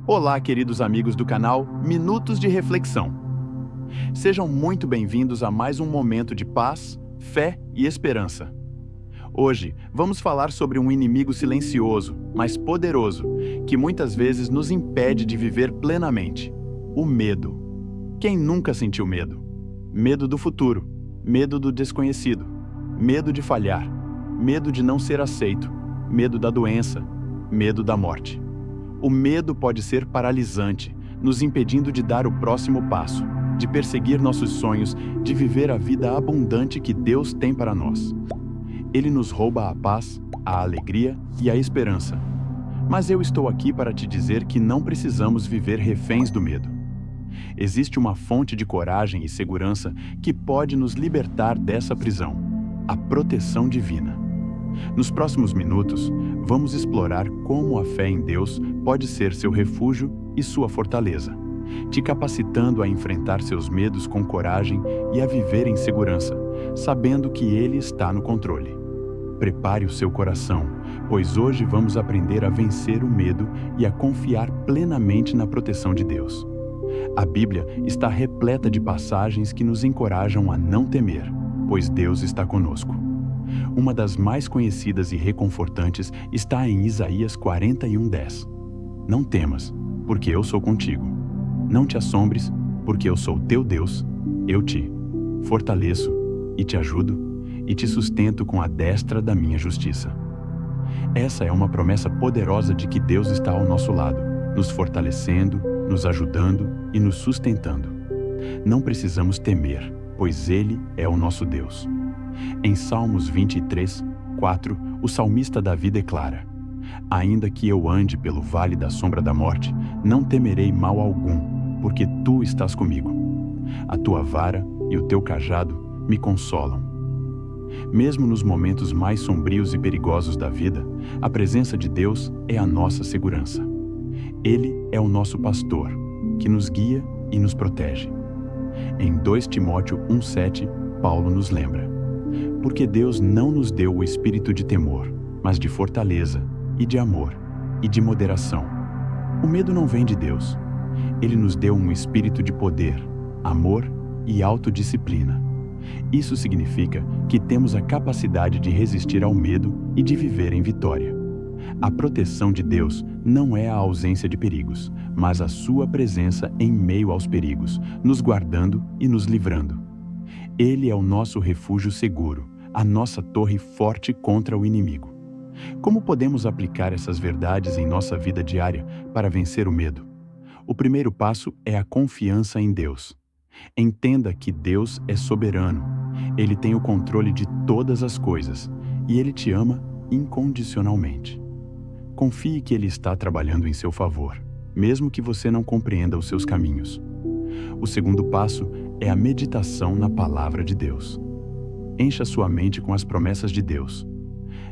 Olá, queridos amigos do canal Minutos de Reflexão. Sejam muito bem-vindos a mais um momento de paz, fé e esperança. Hoje, vamos falar sobre um inimigo silencioso, mas poderoso, que muitas vezes nos impede de viver plenamente: o medo. Quem nunca sentiu medo? Medo do futuro, medo do desconhecido, medo de falhar, medo de não ser aceito, medo da doença, medo da morte. O medo pode ser paralisante, nos impedindo de dar o próximo passo, de perseguir nossos sonhos, de viver a vida abundante que Deus tem para nós. Ele nos rouba a paz, a alegria e a esperança. Mas eu estou aqui para te dizer que não precisamos viver reféns do medo. Existe uma fonte de coragem e segurança que pode nos libertar dessa prisão: a proteção divina. Nos próximos minutos, vamos explorar como a fé em Deus pode ser seu refúgio e sua fortaleza, te capacitando a enfrentar seus medos com coragem e a viver em segurança, sabendo que Ele está no controle. Prepare o seu coração, pois hoje vamos aprender a vencer o medo e a confiar plenamente na proteção de Deus. A Bíblia está repleta de passagens que nos encorajam a não temer, pois Deus está conosco. Uma das mais conhecidas e reconfortantes está em Isaías 41:10. Não temas, porque eu sou contigo. Não te assombres, porque eu sou teu Deus. Eu te fortaleço e te ajudo e te sustento com a destra da minha justiça. Essa é uma promessa poderosa de que Deus está ao nosso lado, nos fortalecendo, nos ajudando e nos sustentando. Não precisamos temer, pois Ele é o nosso Deus. Em Salmos 23:4, o salmista Davi declara: ainda que eu ande pelo vale da sombra da morte, não temerei mal algum, porque tu estás comigo. A tua vara e o teu cajado me consolam. Mesmo nos momentos mais sombrios e perigosos da vida, a presença de Deus é a nossa segurança. Ele é o nosso pastor, que nos guia e nos protege. Em 2 Timóteo 1:7, Paulo nos lembra: porque Deus não nos deu o espírito de temor, mas de fortaleza, e de amor, e de moderação. O medo não vem de Deus. Ele nos deu um espírito de poder, amor e autodisciplina. Isso significa que temos a capacidade de resistir ao medo e de viver em vitória. A proteção de Deus não é a ausência de perigos, mas a sua presença em meio aos perigos, nos guardando e nos livrando. Ele é o nosso refúgio seguro, a nossa torre forte contra o inimigo. Como podemos aplicar essas verdades em nossa vida diária para vencer o medo? O primeiro passo é a confiança em Deus. Entenda que Deus é soberano. Ele tem o controle de todas as coisas e Ele te ama incondicionalmente. Confie que Ele está trabalhando em seu favor, mesmo que você não compreenda os seus caminhos. O segundo passo é a meditação na Palavra de Deus. Encha sua mente com as promessas de Deus.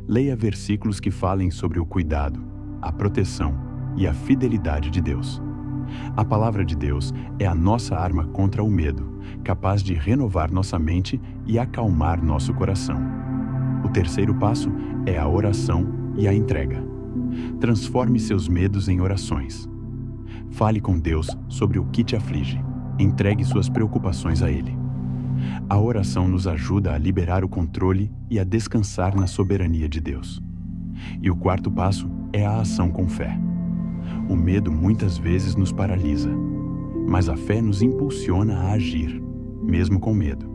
Leia versículos que falem sobre o cuidado, a proteção e a fidelidade de Deus. A Palavra de Deus é a nossa arma contra o medo, capaz de renovar nossa mente e acalmar nosso coração. O terceiro passo é a oração e a entrega. Transforme seus medos em orações. Fale com Deus sobre o que te aflige. Entregue suas preocupações a Ele. A oração nos ajuda a liberar o controle e a descansar na soberania de Deus. E o quarto passo é a ação com fé. O medo muitas vezes nos paralisa, mas a fé nos impulsiona a agir, mesmo com medo.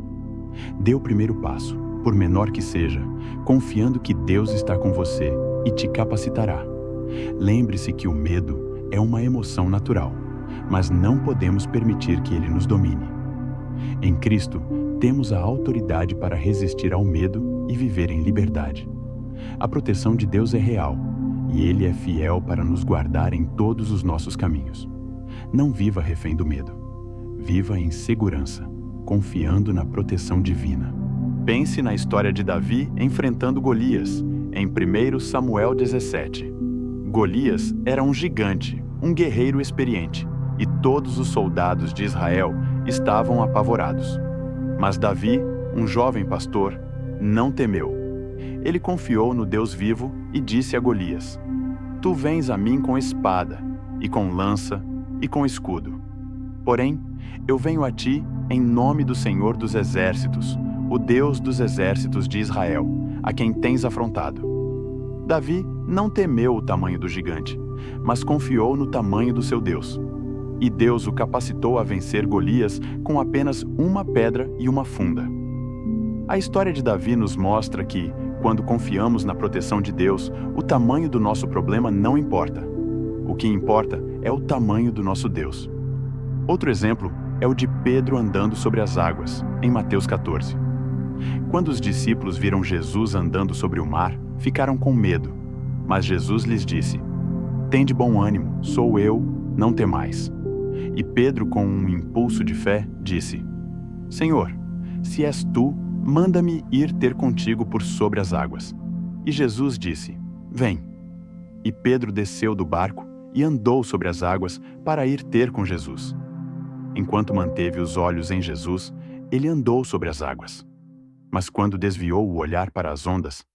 Dê o primeiro passo, por menor que seja, confiando que Deus está com você e te capacitará. Lembre-se que o medo é uma emoção natural, mas não podemos permitir que ele nos domine. Em Cristo, temos a autoridade para resistir ao medo e viver em liberdade. A proteção de Deus é real, e Ele é fiel para nos guardar em todos os nossos caminhos. Não viva refém do medo. Viva em segurança, confiando na proteção divina. Pense na história de Davi enfrentando Golias, em 1 Samuel 17. Golias era um gigante, um guerreiro experiente, e todos os soldados de Israel estavam apavorados. Mas Davi, um jovem pastor, não temeu. Ele confiou no Deus vivo e disse a Golias: Tu vens a mim com espada, e com lança, e com escudo. Porém, eu venho a ti em nome do Senhor dos Exércitos, o Deus dos exércitos de Israel, a quem tens afrontado. Davi não temeu o tamanho do gigante, mas confiou no tamanho do seu Deus. E Deus o capacitou a vencer Golias com apenas uma pedra e uma funda. A história de Davi nos mostra que, quando confiamos na proteção de Deus, o tamanho do nosso problema não importa. O que importa é o tamanho do nosso Deus. Outro exemplo é o de Pedro andando sobre as águas, em Mateus 14. Quando os discípulos viram Jesus andando sobre o mar, ficaram com medo. Mas Jesus lhes disse: "Tende bom ânimo, sou eu, não temais." E Pedro, com um impulso de fé, disse: "Senhor, se és tu, manda-me ir ter contigo por sobre as águas." E Jesus disse: "Vem." E Pedro desceu do barco e andou sobre as águas para ir ter com Jesus. Enquanto manteve os olhos em Jesus, ele andou sobre as águas. Mas quando desviou o olhar para as ondas,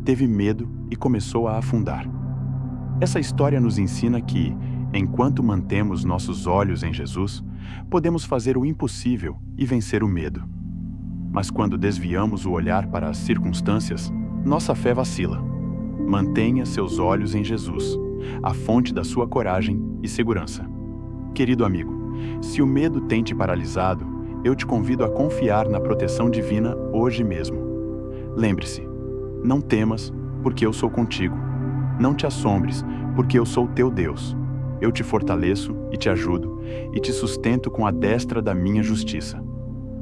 teve medo e começou a afundar. Essa história nos ensina que, enquanto mantemos nossos olhos em Jesus, podemos fazer o impossível e vencer o medo. Mas quando desviamos o olhar para as circunstâncias, nossa fé vacila. Mantenha seus olhos em Jesus, a fonte da sua coragem e segurança. Querido amigo, se o medo tem te paralisado, eu te convido a confiar na proteção divina hoje mesmo. Lembre-se, não temas, porque eu sou contigo. Não te assombres, porque eu sou teu Deus. Eu te fortaleço e te ajudo, e te sustento com a destra da minha justiça.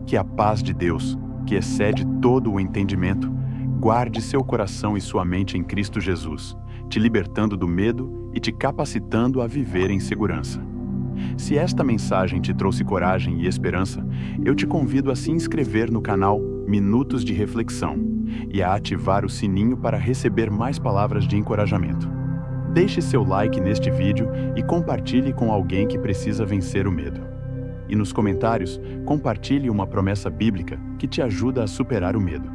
Que a paz de Deus, que excede todo o entendimento, guarde seu coração e sua mente em Cristo Jesus, te libertando do medo e te capacitando a viver em segurança. Se esta mensagem te trouxe coragem e esperança, eu te convido a se inscrever no canal Minutos de Reflexão e a ativar o sininho para receber mais palavras de encorajamento. Deixe seu like neste vídeo e compartilhe com alguém que precisa vencer o medo. E nos comentários, compartilhe uma promessa bíblica que te ajuda a superar o medo.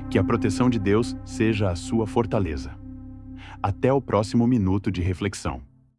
Que a proteção de Deus seja a sua fortaleza. Até o próximo Minuto de Reflexão.